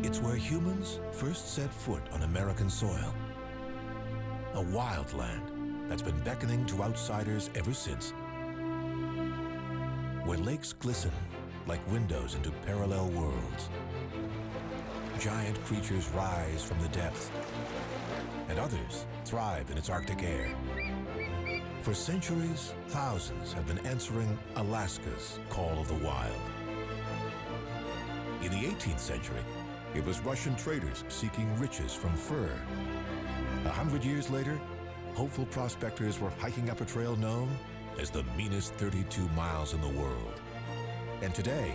It's where humans first set foot on American soil. A wild land that's been beckoning to outsiders ever since. Where lakes glisten like windows into parallel worlds. Giant creatures rise from the depths, and others thrive in its Arctic air. For centuries, thousands have been answering Alaska's call of the wild. In the 18th century, it was Russian traders seeking riches from fur. 100 years later, hopeful prospectors were hiking up a trail known as the meanest 32 miles in the world. And today,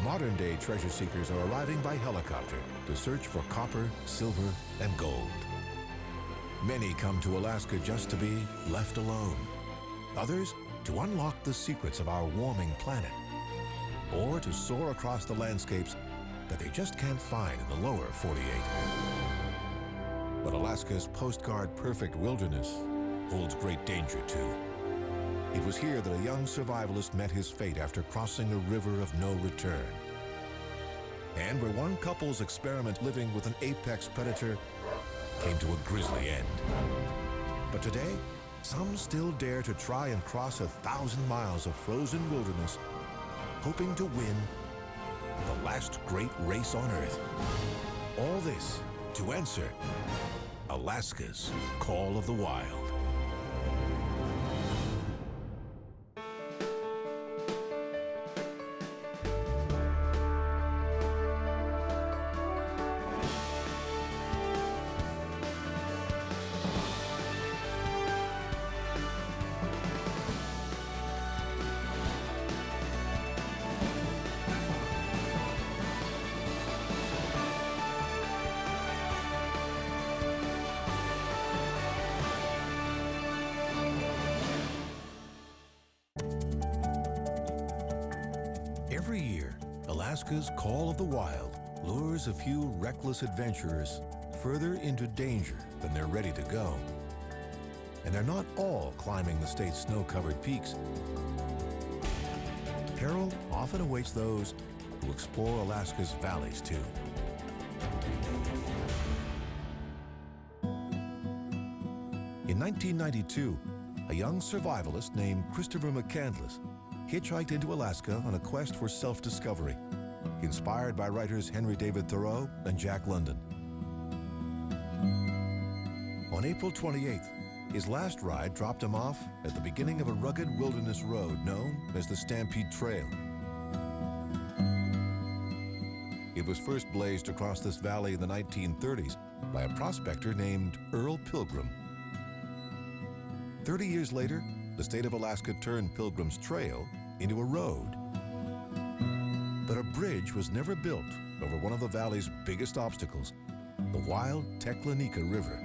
modern-day treasure seekers are arriving by helicopter to search for copper, silver, and gold. Many come to Alaska just to be left alone. Others to unlock the secrets of our warming planet, or to soar across the landscapes that they just can't find in the lower 48. But Alaska's postcard-perfect wilderness holds great danger too. It was here that a young survivalist met his fate after crossing a river of no return. And where one couple's experiment living with an apex predator came to a grisly end. But today, some still dare to try and cross 1,000 miles of frozen wilderness, hoping to win the last great race on Earth. All this to answer Alaska's call of the wild. Every year, Alaska's call of the wild lures a few reckless adventurers further into danger than they're ready to go. And they're not all climbing the state's snow-covered peaks. Peril often awaits those who explore Alaska's valleys too. In 1992, a young survivalist named Christopher McCandless hitchhiked into Alaska on a quest for self-discovery, inspired by writers Henry David Thoreau and Jack London. On April 28th, his last ride dropped him off at the beginning of a rugged wilderness road known as the Stampede Trail. It was first blazed across this valley in the 1930s by a prospector named Earl Pilgrim. 30 years later, the state of Alaska turned Pilgrim's Trail into a road. But a bridge was never built over one of the valley's biggest obstacles, the wild Teklanika River.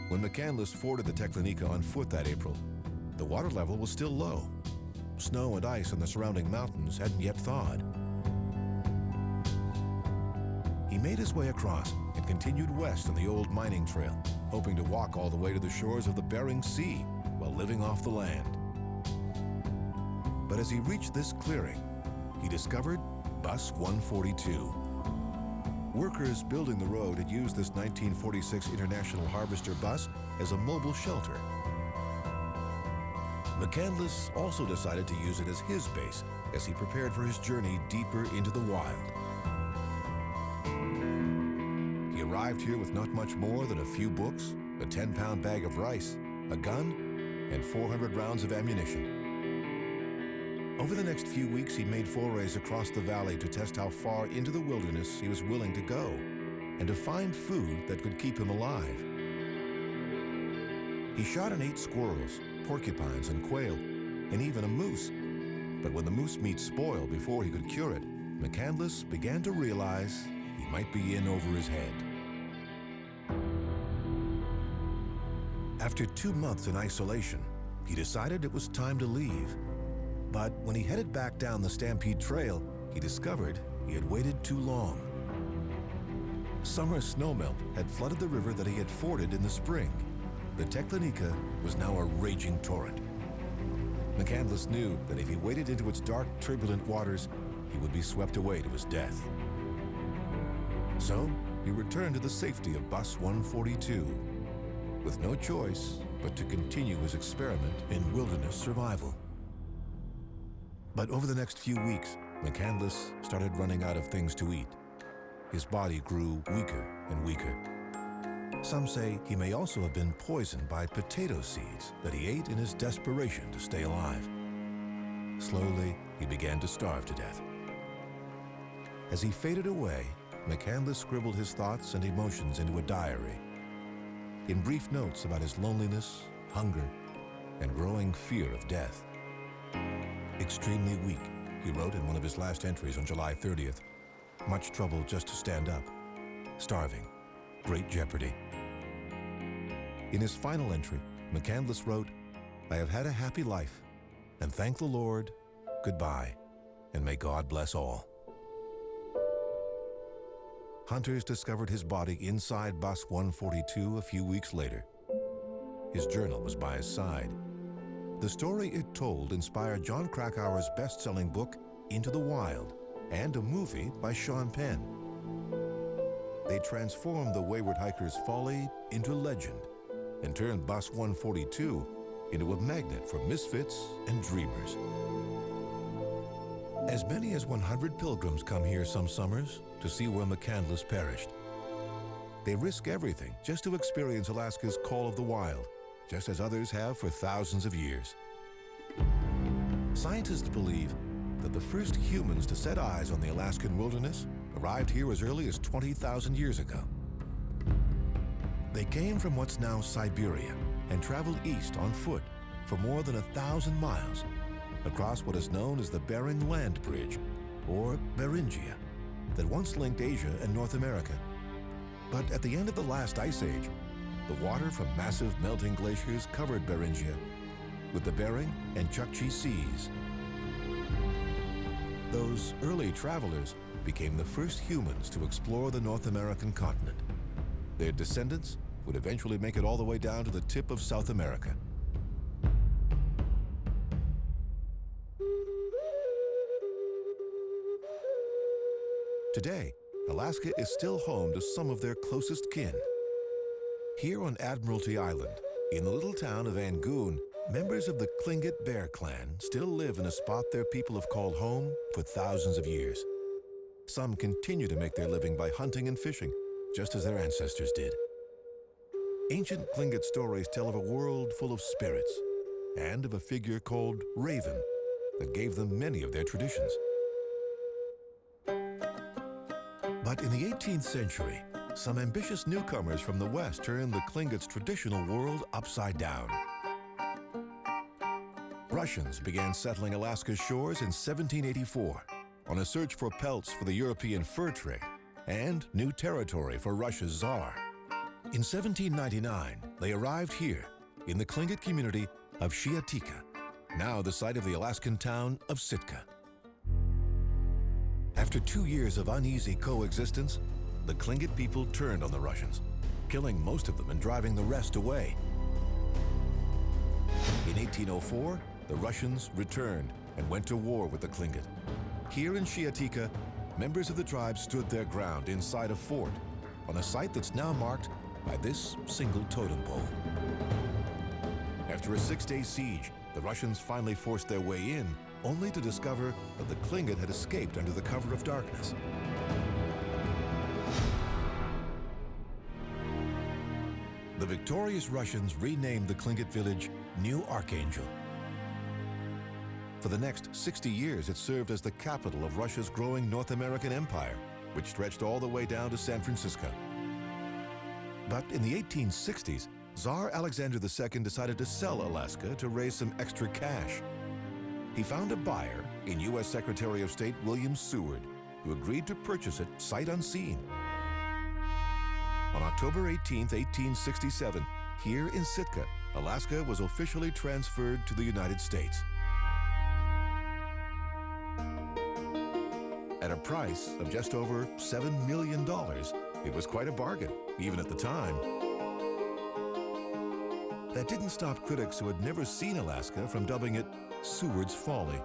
When McCandless forded the Teklanika on foot that April, the water level was still low. Snow and ice on the surrounding mountains hadn't yet thawed. He made his way across and continued west on the old mining trail, hoping to walk all the way to the shores of the Bering Sea while living off the land. But as he reached this clearing, he discovered Bus 142. Workers building the road had used this 1946 International Harvester bus as a mobile shelter. McCandless also decided to use it as his base as he prepared for his journey deeper into the wild. He arrived here with not much more than a few books, a 10-pound bag of rice, a gun, and 400 rounds of ammunition. Over the next few weeks, he made forays across the valley to test how far into the wilderness he was willing to go and to find food that could keep him alive. He shot and ate squirrels, porcupines, and quail, and even a moose. But when the moose meat spoiled before he could cure it, McCandless began to realize he might be in over his head. After 2 months in isolation, he decided it was time to leave. But when he headed back down the Stampede Trail, he discovered he had waited too long. Summer snowmelt had flooded the river that he had forded in the spring. The Teklanika was now a raging torrent. McCandless knew that if he waded into its dark, turbulent waters, he would be swept away to his death. So he returned to the safety of Bus 142, with no choice but to continue his experiment in wilderness survival. But over the next few weeks, McCandless started running out of things to eat. His body grew weaker and weaker. Some say he may also have been poisoned by potato seeds that he ate in his desperation to stay alive. Slowly, he began to starve to death. As he faded away, McCandless scribbled his thoughts and emotions into a diary. In brief notes about his loneliness, hunger, and growing fear of death. Extremely weak, he wrote in one of his last entries on July 30th. Much trouble just to stand up. Starving. Great jeopardy. In his final entry, McCandless wrote, "I have had a happy life, and thank the Lord, goodbye, and may God bless all." Hunters discovered his body inside Bus 142 a few weeks later. His journal was by his side. The story it told inspired Jon Krakauer's best-selling book, Into the Wild, and a movie by Sean Penn. They transformed the wayward hiker's folly into legend and turned Bus 142 into a magnet for misfits and dreamers. As many as 100 pilgrims come here some summers to see where McCandless perished. They risk everything just to experience Alaska's call of the wild, just as others have for thousands of years. Scientists believe that the first humans to set eyes on the Alaskan wilderness arrived here as early as 20,000 years ago. They came from what's now Siberia and traveled east on foot for more than 1,000 miles across what is known as the Bering Land Bridge, or Beringia, that once linked Asia and North America. But at the end of the last ice age, the water from massive melting glaciers covered Beringia with the Bering and Chukchi Seas. Those early travelers became the first humans to explore the North American continent. Their descendants would eventually make it all the way down to the tip of South America. Today, Alaska is still home to some of their closest kin. Here on Admiralty Island, in the little town of Angoon, members of the Tlingit Bear Clan still live in a spot their people have called home for thousands of years. Some continue to make their living by hunting and fishing, just as their ancestors did. Ancient Tlingit stories tell of a world full of spirits and of a figure called Raven that gave them many of their traditions. But in the 18th century, some ambitious newcomers from the West turned the Tlingits' traditional world upside down. Russians began settling Alaska's shores in 1784 on a search for pelts for the European fur trade and new territory for Russia's Tsar. In 1799, they arrived here in the Tlingit community of Shiatika, now the site of the Alaskan town of Sitka. After 2 years of uneasy coexistence, the Tlingit people turned on the Russians, killing most of them and driving the rest away. In 1804, the Russians returned and went to war with the Tlingit. Here in Shiatika, members of the tribe stood their ground inside a fort on a site that's now marked by this single totem pole. After a 6-day siege, the Russians finally forced their way in, only to discover that the Tlingit had escaped under the cover of darkness. The victorious Russians renamed the Tlingit village New Archangel. For the next 60 years, it served as the capital of Russia's growing North American empire, which stretched all the way down to San Francisco. But in the 1860s, Tsar Alexander II decided to sell Alaska to raise some extra cash. He found a buyer in U.S. Secretary of State William Seward, who agreed to purchase it sight unseen. On October 18, 1867, here in Sitka, Alaska was officially transferred to the United States. At a price of just over $7 million, it was quite a bargain, even at the time. That didn't stop critics who had never seen Alaska from dubbing it Seward's Folly.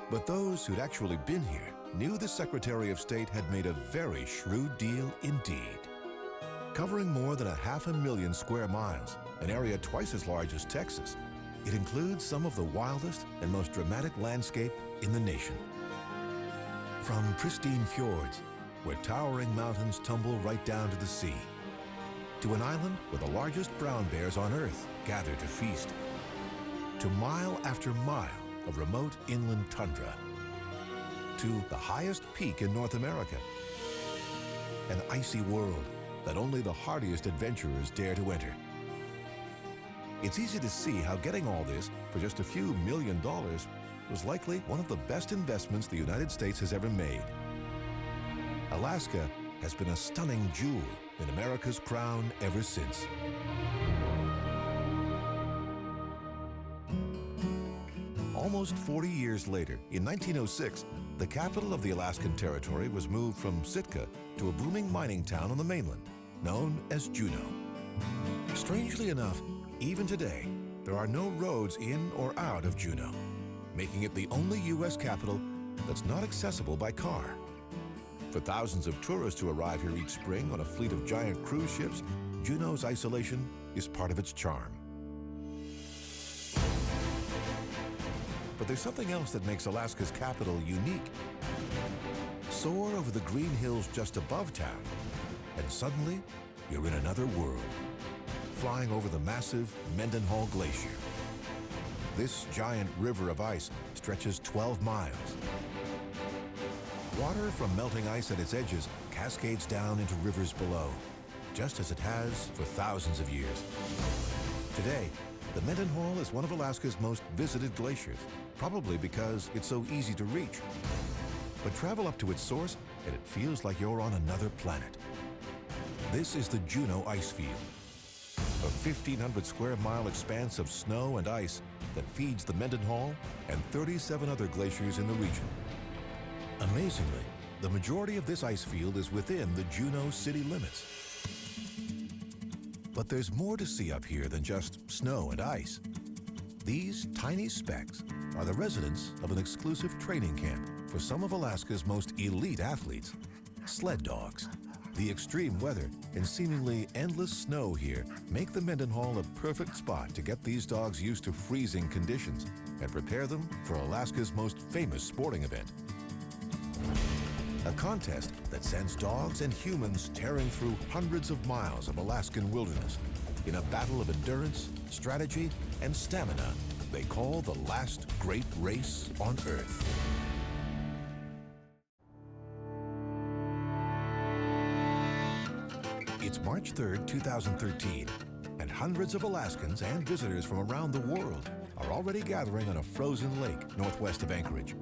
But those who'd actually been here knew the Secretary of State had made a very shrewd deal indeed. Covering more than 500,000 square miles, an area twice as large as Texas, it includes some of the wildest and most dramatic landscape in the nation. From pristine fjords, where towering mountains tumble right down to the sea, to an island where the largest brown bears on Earth gather to feast, to mile after mile of remote inland tundra, to the highest peak in North America, an icy world that only the hardiest adventurers dare to enter. It's easy to see how getting all this for just a few $1 million was likely one of the best investments the United States has ever made. Alaska has been a stunning jewel in America's crown ever since. Almost 40 years later, in 1906, the capital of the Alaskan Territory was moved from Sitka to a booming mining town on the mainland, known as Juneau. Strangely enough, even today, there are no roads in or out of Juneau, making it the only U.S. capital that's not accessible by car. For thousands of tourists who arrive here each spring on a fleet of giant cruise ships, Juneau's isolation is part of its charm. But there's something else that makes Alaska's capital unique. Soar over the green hills just above town, and suddenly you're in another world, flying over the massive Mendenhall Glacier. This giant river of ice stretches 12 miles. Water from melting ice at its edges cascades down into rivers below, just as it has for thousands of years. Today, the Mendenhall is one of Alaska's most visited glaciers, probably because it's so easy to reach. But travel up to its source, and it feels like you're on another planet. This is the Juneau Ice Field, a 1,500 square mile expanse of snow and ice that feeds the Mendenhall and 37 other glaciers in the region. Amazingly, the majority of this ice field is within the Juneau city limits. But there's more to see up here than just snow and ice. These tiny specks are the residents of an exclusive training camp for some of Alaska's most elite athletes, sled dogs. The extreme weather and seemingly endless snow here make the Mendenhall a perfect spot to get these dogs used to freezing conditions and prepare them for Alaska's most famous sporting event. A contest that sends dogs and humans tearing through hundreds of miles of Alaskan wilderness in a battle of endurance, strategy, and stamina they call the last great race on Earth. It's March 3rd, 2013, and hundreds of Alaskans and visitors from around the world are already gathering on a frozen lake northwest of Anchorage.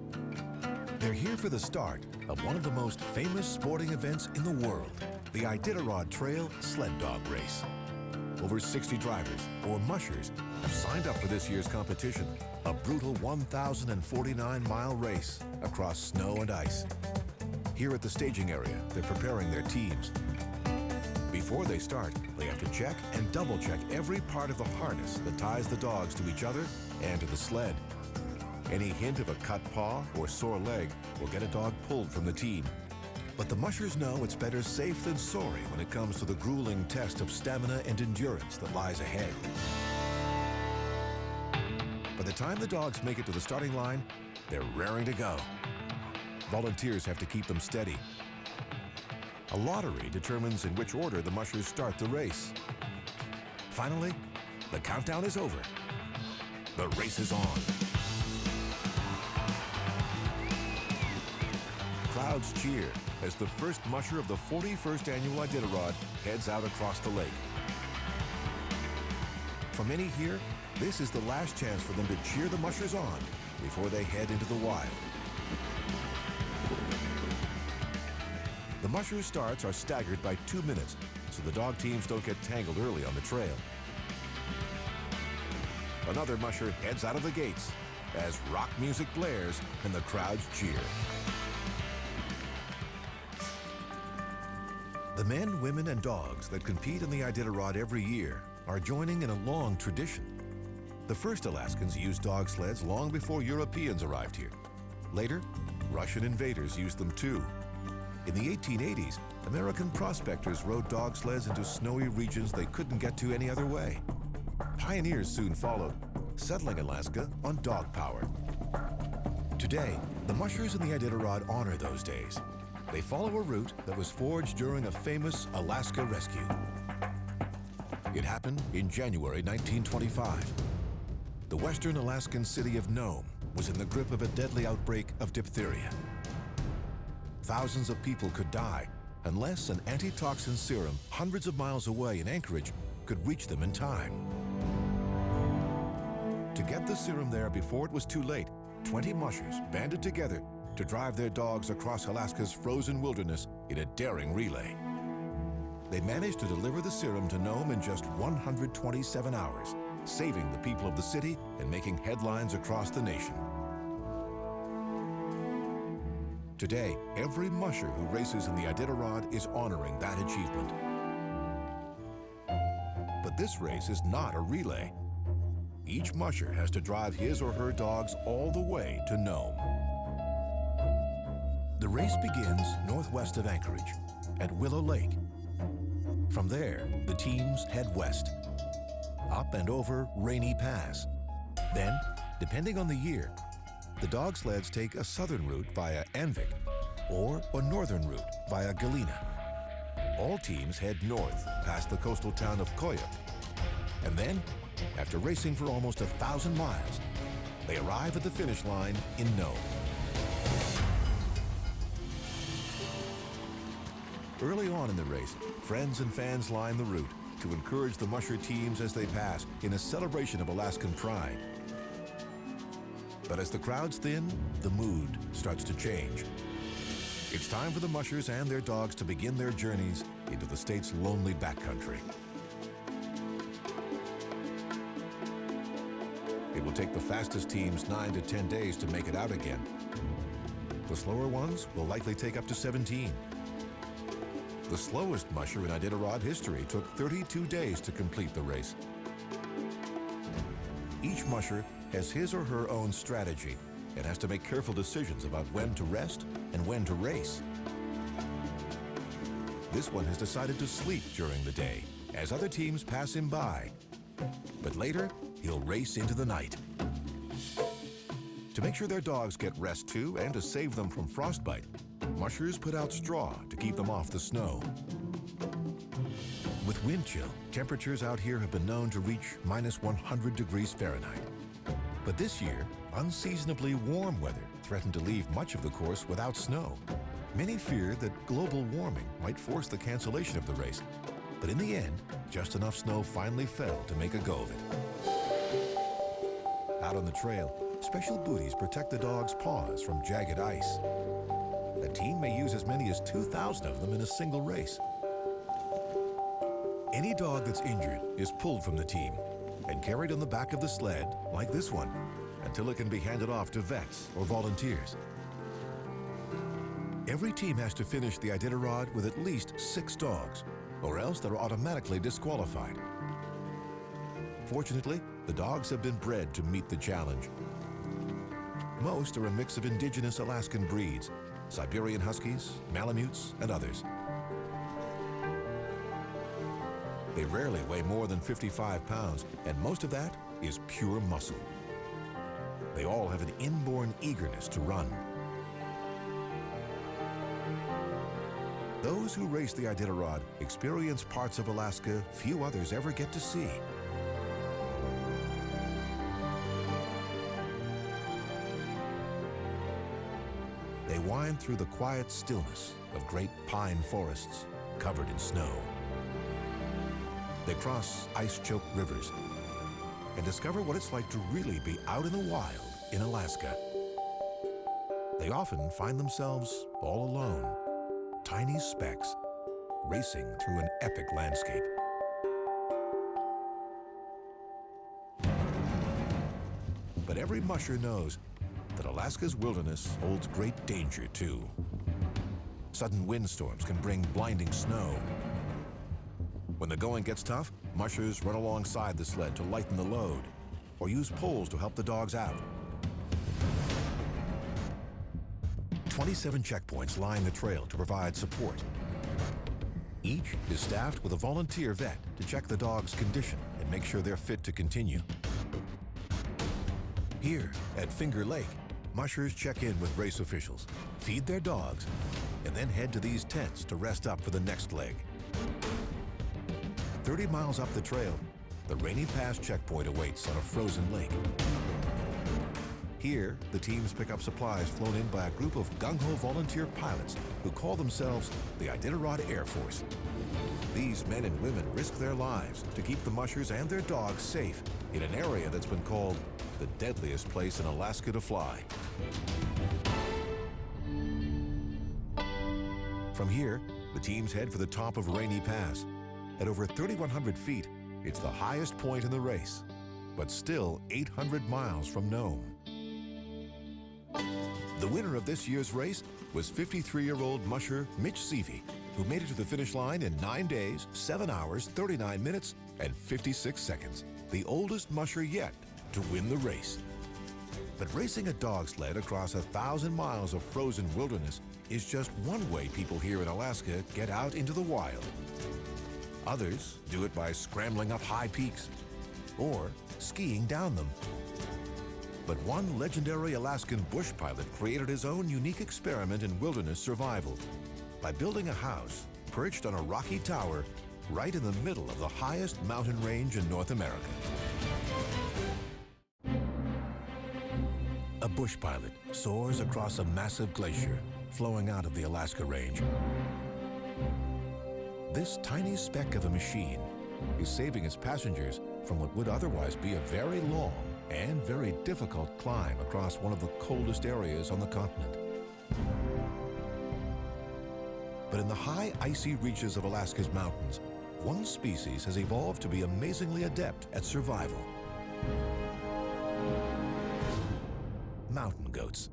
They're here for the start of one of the most famous sporting events in the world, the Iditarod Trail Sled Dog Race. Over 60 drivers, or mushers, have signed up for this year's competition, a brutal 1,049-mile race across snow and ice. Here at the staging area, they're preparing their teams. Before they start, they have to check and double-check every part of the harness that ties the dogs to each other and to the sled. Any hint of a cut paw or sore leg will get a dog pulled from the team. But the mushers know it's better safe than sorry when it comes to the grueling test of stamina and endurance that lies ahead. By the time the dogs make it to the starting line, they're raring to go. Volunteers have to keep them steady. A lottery determines in which order the mushers start the race. Finally, the countdown is over. The race is on. Crowds cheer as the first musher of the 41st annual Iditarod heads out across the lake. For many here, this is the last chance for them to cheer the mushers on before they head into the wild. The musher starts are staggered by 2 minutes, so the dog teams don't get tangled early on the trail. Another musher heads out of the gates as rock music blares and the crowds cheer. The men, women, and dogs that compete in the Iditarod every year are joining in a long tradition. The first Alaskans used dog sleds long before Europeans arrived here. Later, Russian invaders used them too. In the 1880s, American prospectors rode dog sleds into snowy regions they couldn't get to any other way. Pioneers soon followed, settling Alaska on dog power. Today, the mushers in the Iditarod honor those days. They follow a route that was forged during a famous Alaska rescue. It happened in January 1925. The western Alaskan city of Nome was in the grip of a deadly outbreak of diphtheria. Thousands of people could die unless an antitoxin serum hundreds of miles away in Anchorage could reach them in time. To get the serum there before it was too late, 20 mushers banded together to drive their dogs across Alaska's frozen wilderness in a daring relay. They managed to deliver the serum to Nome in just 127 hours, saving the people of the city and making headlines across the nation. Today, every musher who races in the Iditarod is honoring that achievement. But this race is not a relay. Each musher has to drive his or her dogs all the way to Nome. The race begins northwest of Anchorage, at Willow Lake. From there, the teams head west, up and over Rainy Pass. Then, depending on the year, the dog sleds take a southern route via Anvik or a northern route via Galena. All teams head north past the coastal town of Koyuk. And then, after racing for almost 1,000 miles, they arrive at the finish line in Nome. Early on in the race, friends and fans line the route to encourage the musher teams as they pass in a celebration of Alaskan pride. But as the crowds thin, the mood starts to change. It's time for the mushers and their dogs to begin their journeys into the state's lonely backcountry. It will take the fastest teams 9 to 10 days to make it out again. The slower ones will likely take up to 17. The slowest musher in Iditarod history took 32 days to complete the race. Each musher has his or her own strategy and has to make careful decisions about when to rest and when to race. This one has decided to sleep during the day as other teams pass him by. But later, he'll race into the night. To make sure their dogs get rest too and to save them from frostbite, mushers put out straw to keep them off the snow. With wind chill, temperatures out here have been known to reach minus 100 degrees Fahrenheit. But this year, unseasonably warm weather threatened to leave much of the course without snow. Many feared that global warming might force the cancellation of the race. But in the end, just enough snow finally fell to make a go of it. Out on the trail, special booties protect the dog's paws from jagged ice. A team may use as many as 2,000 of them in a single race. Any dog that's injured is pulled from the team and carried on the back of the sled, like this one, until it can be handed off to vets or volunteers. Every team has to finish the Iditarod with at least 6 dogs, or else they're automatically disqualified. Fortunately, the dogs have been bred to meet the challenge. Most are a mix of indigenous Alaskan breeds, Siberian Huskies, Malamutes, and others. They rarely weigh more than 55 pounds, and most of that is pure muscle. They all have an inborn eagerness to run. Those who race the Iditarod experience parts of Alaska few others ever get to see. They wind through the quiet stillness of great pine forests covered in snow. They cross ice-choked rivers and discover what it's like to really be out in the wild in Alaska. They often find themselves all alone, tiny specks racing through an epic landscape. But every musher knows that Alaska's wilderness holds great danger too. Sudden windstorms can bring blinding snow. When the going gets tough, mushers run alongside the sled to lighten the load or use poles to help the dogs out. 27 checkpoints line the trail to provide support. Each is staffed with a volunteer vet to check the dog's condition and make sure they're fit to continue. Here at Finger Lake, mushers check in with race officials, feed their dogs, and then head to these tents to rest up for the next leg. 30 miles up the trail, the Rainy Pass checkpoint awaits on a frozen lake. Here, the teams pick up supplies flown in by a group of gung-ho volunteer pilots who call themselves the Iditarod Air Force. These men and women risk their lives to keep the mushers and their dogs safe in an area that's been called the deadliest place in Alaska to fly. From here, the teams head for the top of Rainy Pass. At over 3,100 feet, it's the highest point in the race, but still 800 miles from Nome. The winner of this year's race was 53-year-old musher Mitch Seavey, who made it to the finish line in 9 days, 7 hours, 39 minutes, and 56 seconds, the oldest musher yet to win the race. But racing a dog sled across 1,000 miles of frozen wilderness is just one way people here in Alaska get out into the wild. Others do it by scrambling up high peaks or skiing down them. But one legendary Alaskan bush pilot created his own unique experiment in wilderness survival by building a house perched on a rocky tower right in the middle of the highest mountain range in North America. A bush pilot soars across a massive glacier flowing out of the Alaska Range. This tiny speck of a machine is saving its passengers from what would otherwise be a very long and very difficult climb across one of the coldest areas on the continent. But in the high icy reaches of Alaska's mountains, one species has evolved to be amazingly adept at survival. Mountain goats.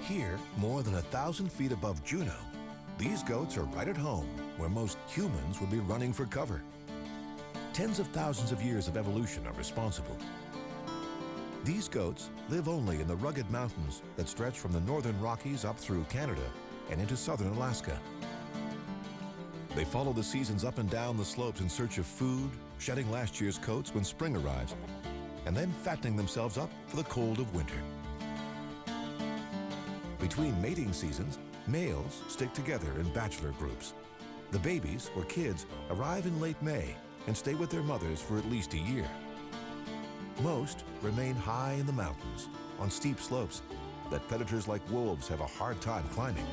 Here, more than 1,000 feet above Juneau, these goats are right at home where most humans would be running for cover. Tens of thousands of years of evolution are responsible. These goats live only in the rugged mountains that stretch from the northern Rockies up through Canada and into southern Alaska. They follow the seasons up and down the slopes in search of food, shedding last year's coats when spring arrives, and then fattening themselves up for the cold of winter. Between mating seasons, males stick together in bachelor groups. The babies, or kids, arrive in late May and stay with their mothers for at least a year. Most remain high in the mountains, on steep slopes that predators like wolves have a hard time climbing.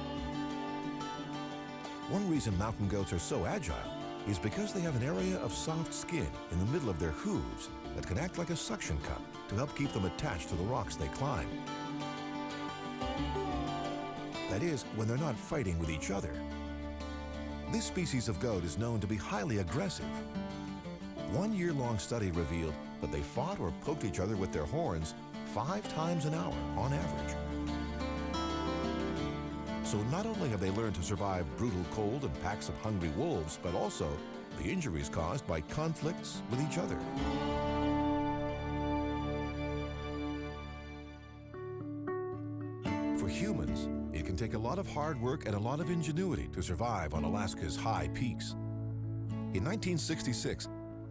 One reason mountain goats are so agile is because they have an area of soft skin in the middle of their hooves that can act like a suction cup to help keep them attached to the rocks they climb. That is, when they're not fighting with each other. This species of goat is known to be highly aggressive. One year-long study revealed that they fought or poked each other with their horns 5 times an hour on average. So not only have they learned to survive brutal cold and packs of hungry wolves, but also the injuries caused by conflicts with each other. For humans, it can take a lot of hard work and a lot of ingenuity to survive on Alaska's high peaks. In 1966,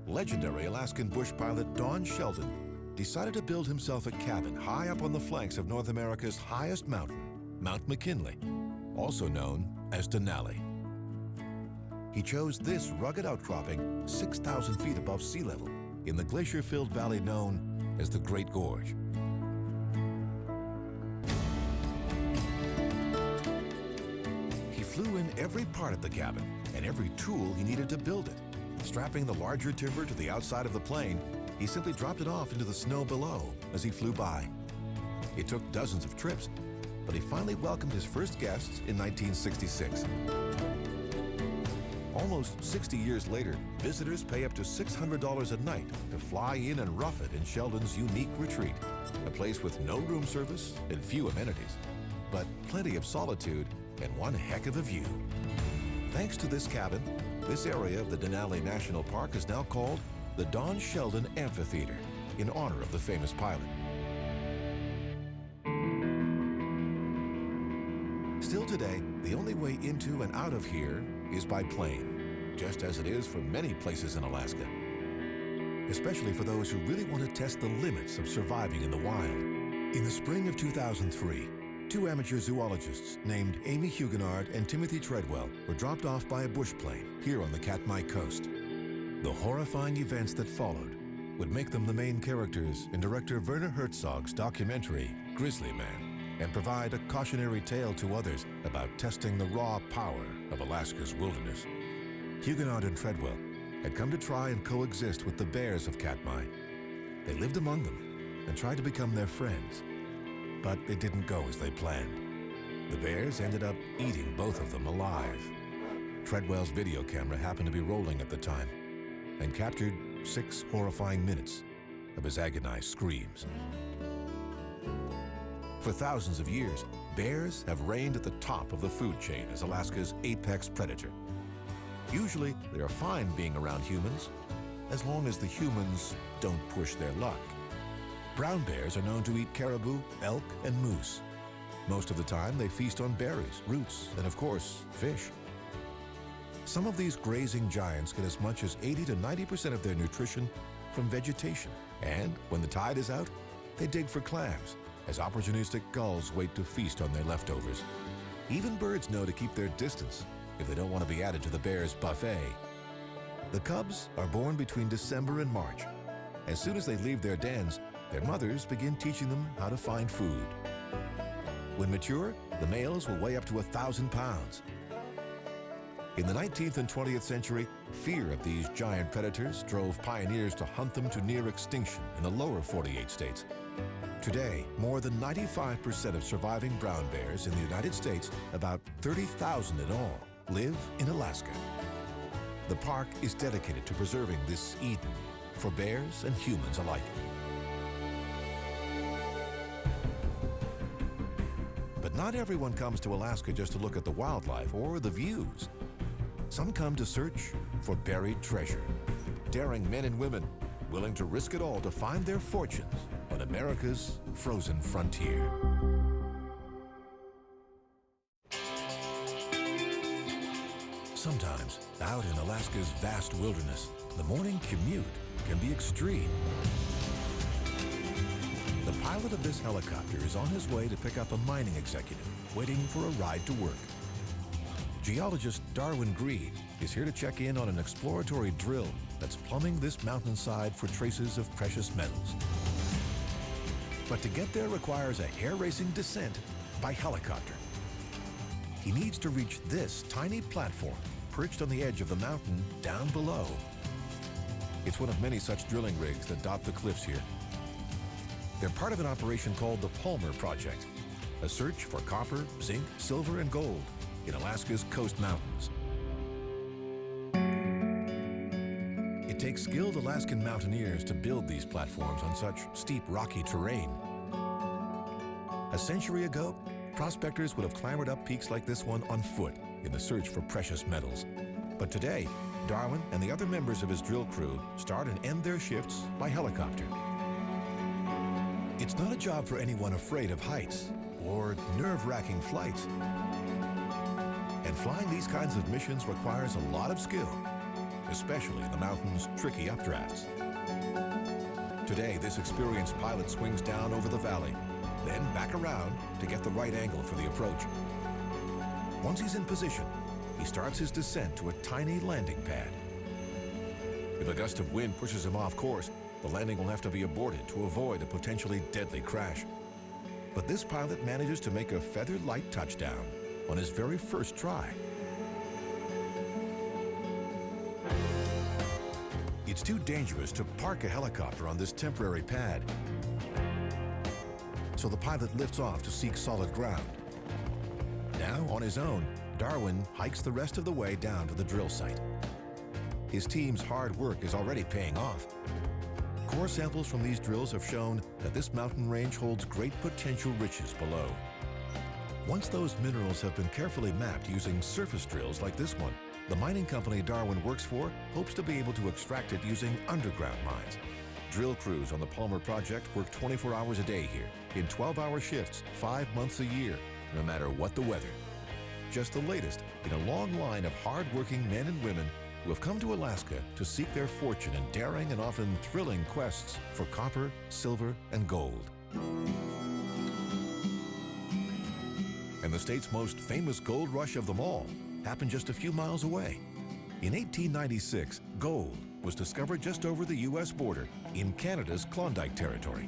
legendary Alaskan bush pilot Don Sheldon decided to build himself a cabin high up on the flanks of North America's highest mountain, Mount McKinley, also known as Denali. He chose this rugged outcropping 6,000 feet above sea level in the glacier-filled valley known as the Great Gorge. He flew in every part of the cabin and every tool he needed to build it. Strapping the larger timber to the outside of the plane, he simply dropped it off into the snow below as he flew by. It took dozens of trips, but he finally welcomed his first guests in 1966. Almost 60 years later, visitors pay up to $600 a night to fly in and rough it in Sheldon's unique retreat, a place with no room service and few amenities, but plenty of solitude and one heck of a view. Thanks to this cabin, this area of the Denali National Park is now called the Don Sheldon Amphitheater, in honor of the famous pilot. Still today, the only way into and out of here is by plane, just as it is for many places in Alaska, especially for those who really want to test the limits of surviving in the wild. In the spring of 2003, two amateur zoologists named Amy Huguenard and Timothy Treadwell were dropped off by a bush plane here on the Katmai coast. The horrifying events that followed would make them the main characters in director Werner Herzog's documentary, Grizzly Man, and provide a cautionary tale to others about testing the raw power of Alaska's wilderness. Huguenard and Treadwell had come to try and coexist with the bears of Katmai. They lived among them and tried to become their friends, but it didn't go as they planned. The bears ended up eating both of them alive. Treadwell's video camera happened to be rolling at the time and captured 6 horrifying minutes of his agonized screams. For thousands of years, bears have reigned at the top of the food chain as Alaska's apex predator. Usually, they are fine being around humans, as long as the humans don't push their luck. Brown bears are known to eat caribou, elk, and moose. Most of the time, they feast on berries, roots, and of course, fish. Some of these grazing giants get as much as 80 to 90% of their nutrition from vegetation. And when the tide is out, they dig for clams, as opportunistic gulls wait to feast on their leftovers. Even birds know to keep their distance if they don't want to be added to the bears' buffet. The cubs are born between December and March. As soon as they leave their dens, their mothers begin teaching them how to find food. When mature, the males will weigh up to 1,000 pounds. In the 19th and 20th century, fear of these giant predators drove pioneers to hunt them to near extinction in the lower 48 states. Today, more than 95% of surviving brown bears in the United States, about 30,000 in all, live in Alaska. The park is dedicated to preserving this Eden for bears and humans alike. But not everyone comes to Alaska just to look at the wildlife or the views. Some come to search for buried treasure. Daring men and women willing to risk it all to find their fortunes on America's frozen frontier. Sometimes, out in Alaska's vast wilderness, the morning commute can be extreme. The pilot of this helicopter is on his way to pick up a mining executive waiting for a ride to work. Geologist Darwin Greed is here to check in on an exploratory drill that's plumbing this mountainside for traces of precious metals. But to get there requires a hair-racing descent by helicopter. He needs to reach this tiny platform perched on the edge of the mountain down below. It's one of many such drilling rigs that dot the cliffs here. They're part of an operation called the Palmer Project, a search for copper, zinc, silver, and gold in Alaska's coast mountains. It takes skilled Alaskan mountaineers to build these platforms on such steep, rocky terrain. A century ago, prospectors would have clambered up peaks like this one on foot in the search for precious metals. But today, Darwin and the other members of his drill crew start and end their shifts by helicopter. It's not a job for anyone afraid of heights or nerve-wracking flights. And flying these kinds of missions requires a lot of skill, especially in the mountain's tricky updrafts. Today, this experienced pilot swings down over the valley, then back around to get the right angle for the approach. Once he's in position, he starts his descent to a tiny landing pad. If a gust of wind pushes him off course, the landing will have to be aborted to avoid a potentially deadly crash. But this pilot manages to make a feather-light touchdown on his very first try. It's too dangerous to park a helicopter on this temporary pad, so the pilot lifts off to seek solid ground. Now, on his own, Darwin hikes the rest of the way down to the drill site. His team's hard work is already paying off. Core samples from these drills have shown that this mountain range holds great potential riches below. Once those minerals have been carefully mapped using surface drills like this one, the mining company Darwin works for hopes to be able to extract it using underground mines. Drill crews on the Palmer Project work 24 hours a day here, in 12-hour shifts, 5 months a year, no matter what the weather. just the latest in a long line of hard-working men and women who have come to Alaska to seek their fortune in daring and often thrilling quests for copper, silver, and gold. And the state's most famous gold rush of them all happened just a few miles away. In 1896, gold was discovered just over the U.S. border in Canada's Klondike Territory.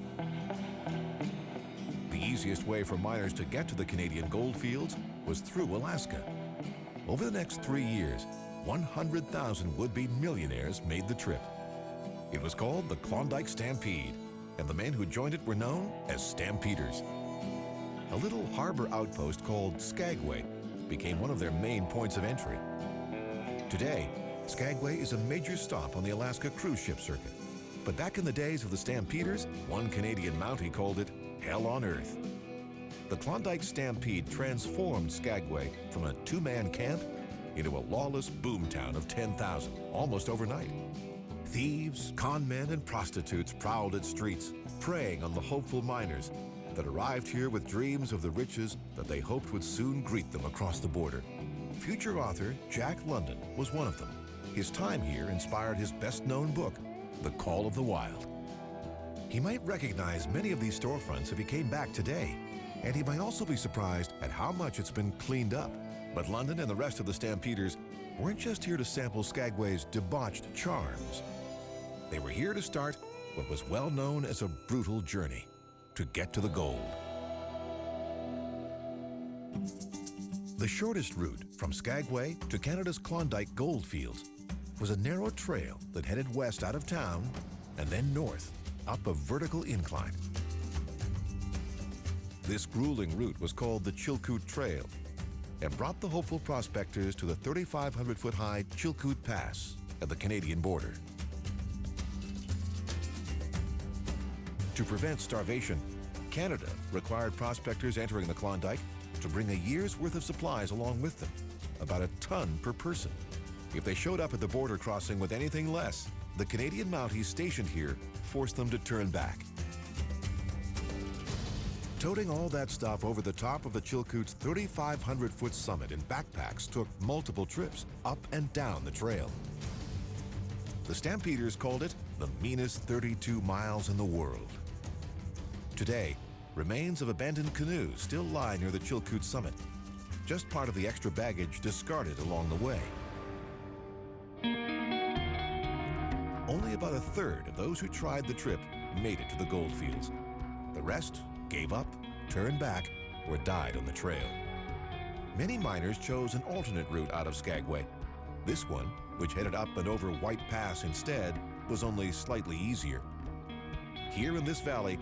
The easiest way for miners to get to the Canadian gold fields was through Alaska. Over the next 3 years, 100,000 would-be millionaires made the trip. It was called the Klondike Stampede, and the men who joined it were known as Stampeders. A little harbor outpost called Skagway became one of their main points of entry. Today, Skagway is a major stop on the Alaska cruise ship circuit. But back in the days of the Stampeders, one Canadian Mountie called it hell on earth. The Klondike Stampede transformed Skagway from a two-man camp into a lawless boomtown of 10,000, almost overnight. Thieves, con men, and prostitutes prowled its streets, preying on the hopeful miners that arrived here with dreams of the riches that they hoped would soon greet them across the border. Future author Jack London was one of them. His time here inspired his best-known book, The Call of the Wild. He might recognize many of these storefronts if he came back today, and he might also be surprised at how much it's been cleaned up. But London and the rest of the Stampeders weren't just here to sample Skagway's debauched charms. They were here to start what was well known as a brutal journey to get to the gold. The shortest route from Skagway to Canada's Klondike gold fields was a narrow trail that headed west out of town and then north up a vertical incline. This grueling route was called the Chilkoot Trail and brought the hopeful prospectors to the 3,500-foot-high Chilkoot Pass at the Canadian border. To prevent starvation, Canada required prospectors entering the Klondike to bring a year's worth of supplies along with them, about a ton per person. If they showed up at the border crossing with anything less, the Canadian Mounties stationed here forced them to turn back. Toting all that stuff over the top of the Chilkoot's 3,500-foot summit in backpacks took multiple trips up and down the trail. The Stampeders called it the meanest 32 miles in the world. Today, remains of abandoned canoes still lie near the Chilkoot summit, just part of the extra baggage discarded along the way. Only about a third of those who tried the trip made it to the gold fields. The rest gave up, turned back, or died on the trail. Many miners chose an alternate route out of Skagway. This one, which headed up and over White Pass instead, was only slightly easier. Here in this valley,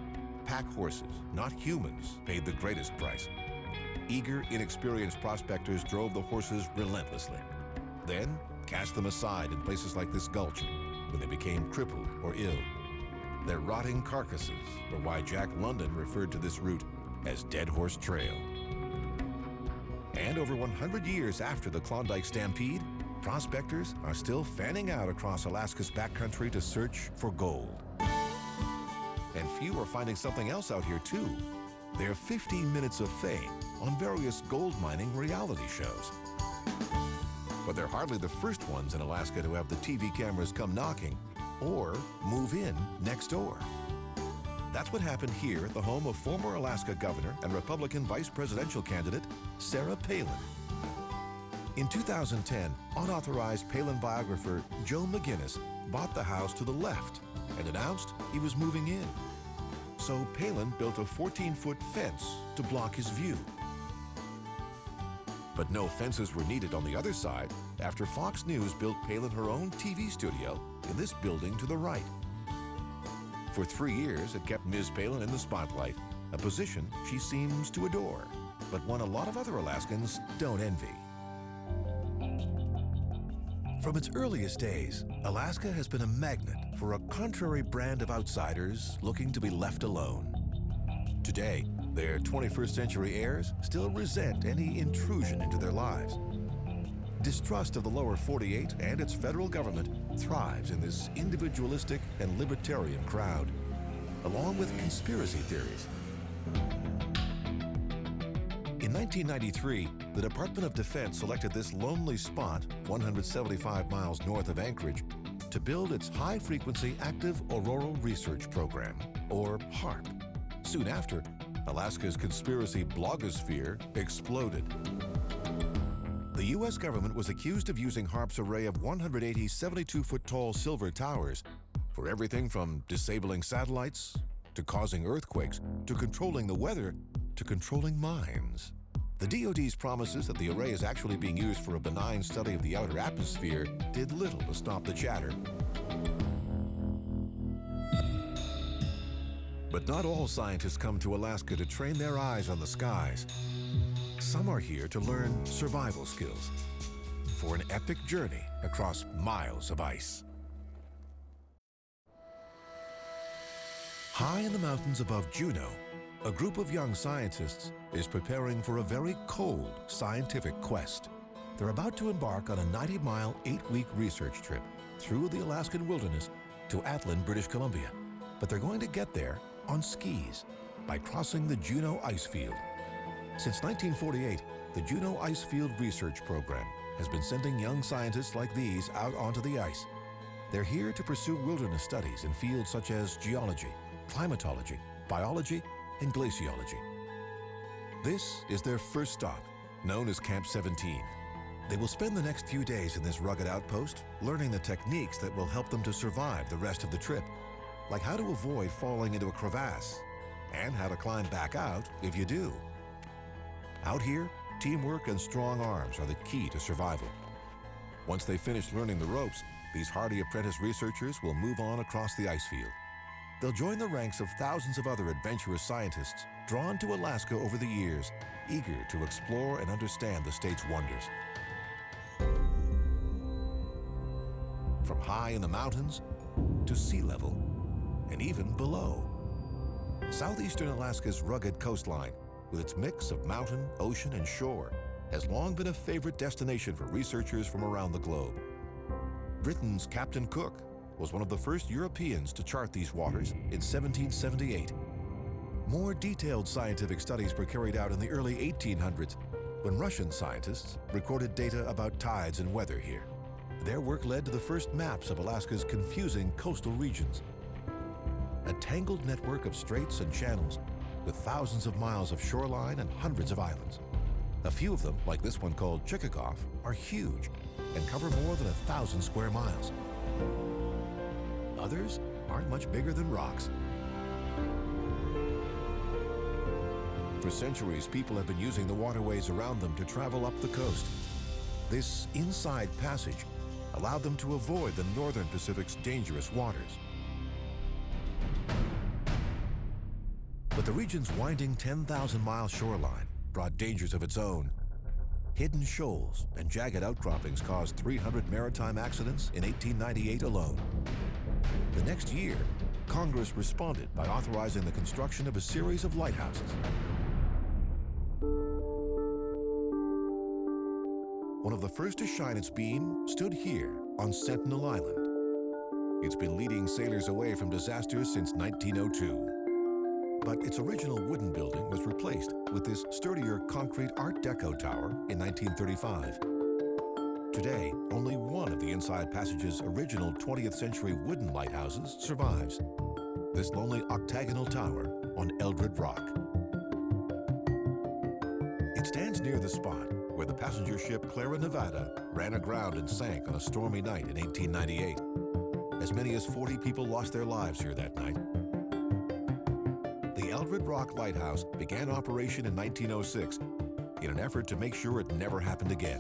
pack horses, not humans, paid the greatest price. Eager, inexperienced prospectors drove the horses relentlessly, then cast them aside in places like this gulch when they became crippled or ill. Their rotting carcasses were why Jack London referred to this route as Dead Horse Trail. And over 100 years after the Klondike Stampede, prospectors are still fanning out across Alaska's backcountry to search for gold. And few are finding something else out here, too. Their 15 minutes of fame on various gold mining reality shows. But they're hardly the first ones in Alaska to have the TV cameras come knocking or move in next door. That's what happened here at the home of former Alaska Governor and Republican vice presidential candidate Sarah Palin. In 2010, unauthorized Palin biographer Joe McGinnis bought the house to the left and announced he was moving in. So Palin built a 14-foot fence to block his view. But no fences were needed on the other side after Fox News built Palin her own TV studio in this building to the right. For 3 years, it kept Ms. Palin in the spotlight, a position she seems to adore, but one a lot of other Alaskans don't envy. From its earliest days, Alaska has been a magnet for a contrary brand of outsiders looking to be left alone. Today, their 21st century heirs still resent any intrusion into their lives. Distrust of the lower 48 and its federal government thrives in this individualistic and libertarian crowd, along with conspiracy theories. In 1993, the Department of Defense selected this lonely spot, 175 miles north of Anchorage, to build its High-Frequency Active Auroral Research Program, or HAARP. Soon after, Alaska's conspiracy blogosphere exploded. The U.S. government was accused of using HAARP's array of 180 72-foot-tall silver towers for everything from disabling satellites, to causing earthquakes, to controlling the weather, to controlling mines. The DoD's promises that the array is actually being used for a benign study of the outer atmosphere did little to stop the chatter. But not all scientists come to Alaska to train their eyes on the skies. Some are here to learn survival skills for an epic journey across miles of ice. High in the mountains above Juneau, a group of young scientists is preparing for a very cold scientific quest. They're about to embark on a 90-mile, 8-week research trip through the Alaskan wilderness to Atlin, British Columbia. But they're going to get there on skis by crossing the Juneau Icefield. Since 1948, the Juneau Icefield Research Program has been sending young scientists like these out onto the ice. They're here to pursue wilderness studies in fields such as geology, climatology, biology, and glaciology. This is their first stop, known as Camp 17. They will spend the next few days in this rugged outpost, learning the techniques that will help them to survive the rest of the trip, like how to avoid falling into a crevasse, and how to climb back out if you do. Out here, teamwork and strong arms are the key to survival. Once they've finished learning the ropes, these hardy apprentice researchers will move on across the ice field. They'll join the ranks of thousands of other adventurous scientists drawn to Alaska over the years, eager to explore and understand the state's wonders. From high in the mountains to sea level, and even below. Southeastern Alaska's rugged coastline, with its mix of mountain, ocean, and shore, has long been a favorite destination for researchers from around the globe. Britain's Captain Cook was one of the first Europeans to chart these waters in 1778. More detailed scientific studies were carried out in the early 1800s when Russian scientists recorded data about tides and weather here. Their work led to the first maps of Alaska's confusing coastal regions. A tangled network of straits and channels with thousands of miles of shoreline and hundreds of islands. A few of them, like this one called Chickagoff, are huge and cover more than 1,000 square miles. Others aren't much bigger than rocks. For centuries, people have been using the waterways around them to travel up the coast. This inside passage allowed them to avoid the northern Pacific's dangerous waters. But the region's winding 10,000-mile shoreline brought dangers of its own. Hidden shoals and jagged outcroppings caused 300 maritime accidents in 1898 alone. The next year, Congress responded by authorizing the construction of a series of lighthouses. One of the first to shine its beam stood here on Sentinel Island. It's been leading sailors away from disasters since 1902. But its original wooden building was replaced with this sturdier concrete Art Deco tower in 1935. Today, only one of the Inside Passage's original 20th century wooden lighthouses survives. This lonely octagonal tower on Eldred Rock. It stands near the spot where the passenger ship Clara Nevada ran aground and sank on a stormy night in 1898. As many as 40 people lost their lives here that night. The Eldred Rock Lighthouse began operation in 1906 in an effort to make sure it never happened again.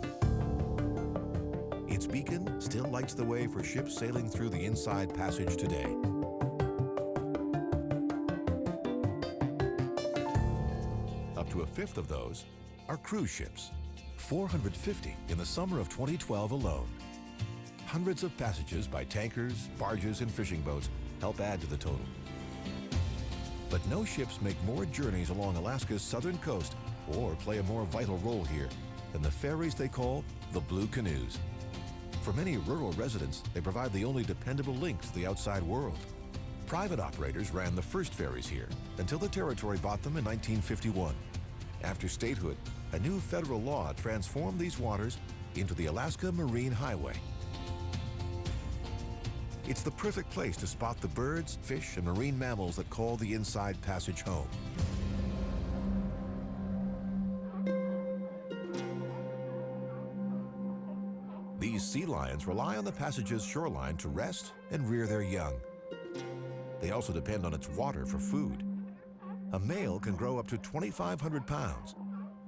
Its beacon still lights the way for ships sailing through the Inside Passage today. Up to a fifth of those are cruise ships, 450 in the summer of 2012 alone. Hundreds of passages by tankers, barges, and fishing boats help add to the total. But no ships make more journeys along Alaska's southern coast or play a more vital role here than the ferries they call the Blue Canoes. For many rural residents, they provide the only dependable link to the outside world. Private operators ran the first ferries here until the territory bought them in 1951. After statehood, a new federal law transformed these waters into the Alaska Marine Highway. It's the perfect place to spot the birds, fish, and marine mammals that call the Inside Passage home. These sea lions rely on the passage's shoreline to rest and rear their young. They also depend on its water for food. A male can grow up to 2,500 pounds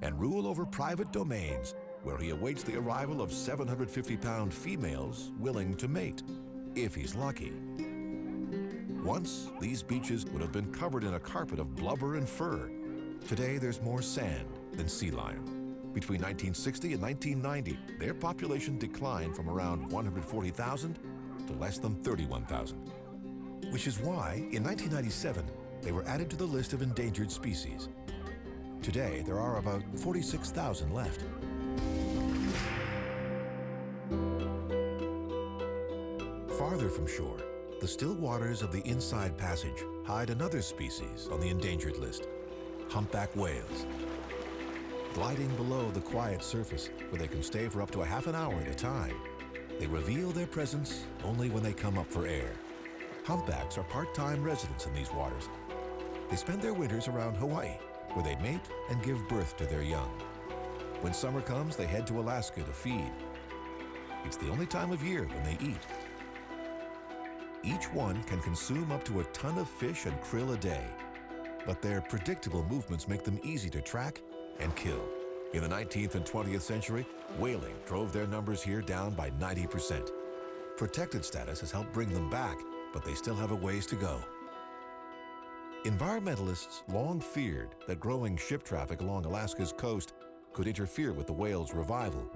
and rule over private domains where he awaits the arrival of 750-pound females willing to mate, if he's lucky. Once, these beaches would have been covered in a carpet of blubber and fur. Today, there's more sand than sea lion. Between 1960 and 1990, their population declined from around 140,000 to less than 31,000. Which is why, in 1997, they were added to the list of endangered species. Today, there are about 46,000 left. Farther from shore, the still waters of the Inside Passage hide another species on the endangered list, humpback whales. Gliding below the quiet surface, where they can stay for up to a half an hour at a time, they reveal their presence only when they come up for air. Humpbacks are part-time residents in these waters. They spend their winters around Hawaii, where they mate and give birth to their young. When summer comes, they head to Alaska to feed. It's the only time of year when they eat. Each one can consume up to a ton of fish and krill a day, but their predictable movements make them easy to track and kill. In the 19th and 20th century, whaling drove their numbers here down by 90%. Protected status has helped bring them back, but they still have a ways to go. Environmentalists long feared that growing ship traffic along Alaska's coast could interfere with the whale's revival.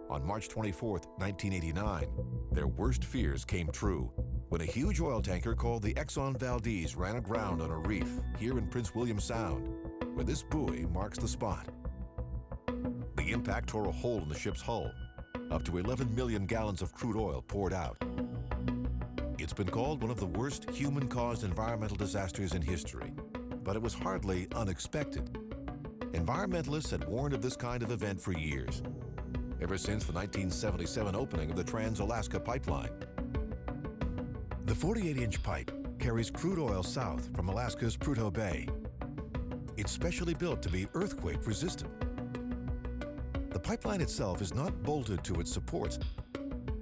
On March 24, 1989, their worst fears came true when a huge oil tanker called the Exxon Valdez ran aground on a reef here in Prince William Sound, where this buoy marks the spot. The impact tore a hole in the ship's hull. Up to 11 million gallons of crude oil poured out. It's been called one of the worst human-caused environmental disasters in history, but it was hardly unexpected. Environmentalists had warned of this kind of event for years, ever since the 1977 opening of the Trans-Alaska Pipeline. The 48-inch pipe carries crude oil south from Alaska's Prudhoe Bay. It's specially built to be earthquake-resistant. The pipeline itself is not bolted to its supports.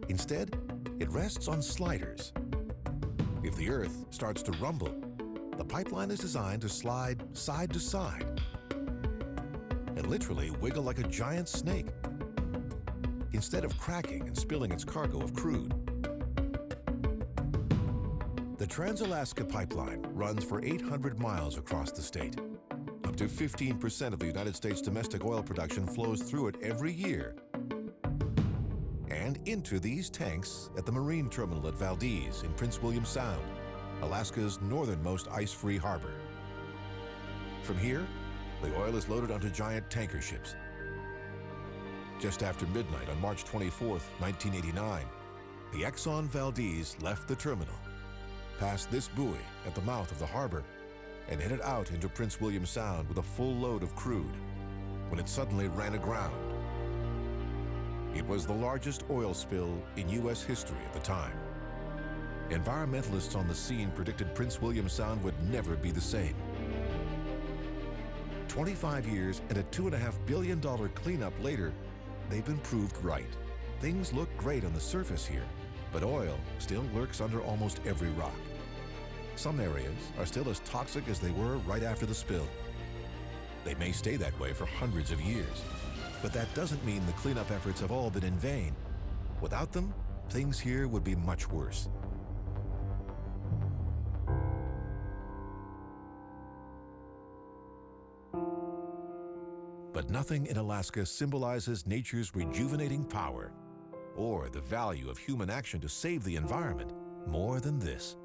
Instead, it rests on sliders. If the earth starts to rumble, the pipeline is designed to slide side to side and literally wiggle like a giant snake, instead of cracking and spilling its cargo of crude. The Trans-Alaska Pipeline runs for 800 miles across the state. Up to 15% of the United States domestic oil production flows through it every year and into these tanks at the marine terminal at Valdez in Prince William Sound, Alaska's northernmost ice-free harbor. From here, the oil is loaded onto giant tanker ships. Just after midnight on March 24, 1989, the Exxon Valdez left the terminal, passed this buoy at the mouth of the harbor, and headed out into Prince William Sound with a full load of crude when it suddenly ran aground. It was the largest oil spill in U.S. history at the time. Environmentalists on the scene predicted Prince William Sound would never be the same. 25 years and a $2.5 billion cleanup later, they've been proved right. Things look great on the surface here, but oil still lurks under almost every rock. Some areas are still as toxic as they were right after the spill. They may stay that way for hundreds of years, but that doesn't mean the cleanup efforts have all been in vain. Without them, things here would be much worse. But nothing in Alaska symbolizes nature's rejuvenating power or the value of human action to save the environment more than this.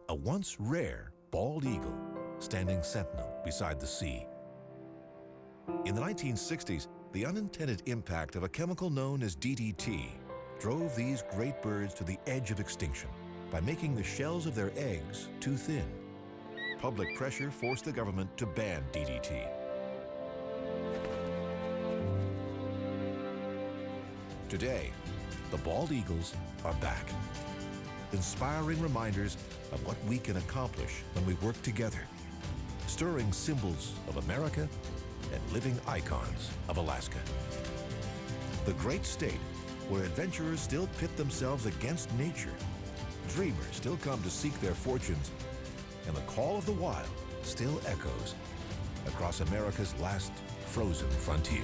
A once rare bald eagle standing sentinel beside the sea. In the 1960s, the unintended impact of a chemical known as DDT drove these great birds to the edge of extinction by making the shells of their eggs too thin. public pressure forced the government to ban DDT. Today, the bald eagles are back. Inspiring reminders of what we can accomplish when we work together. Stirring symbols of America and living icons of Alaska. The great state where adventurers still pit themselves against nature. Dreamers still come to seek their fortunes, and the call of the wild still echoes across America's last frozen frontier.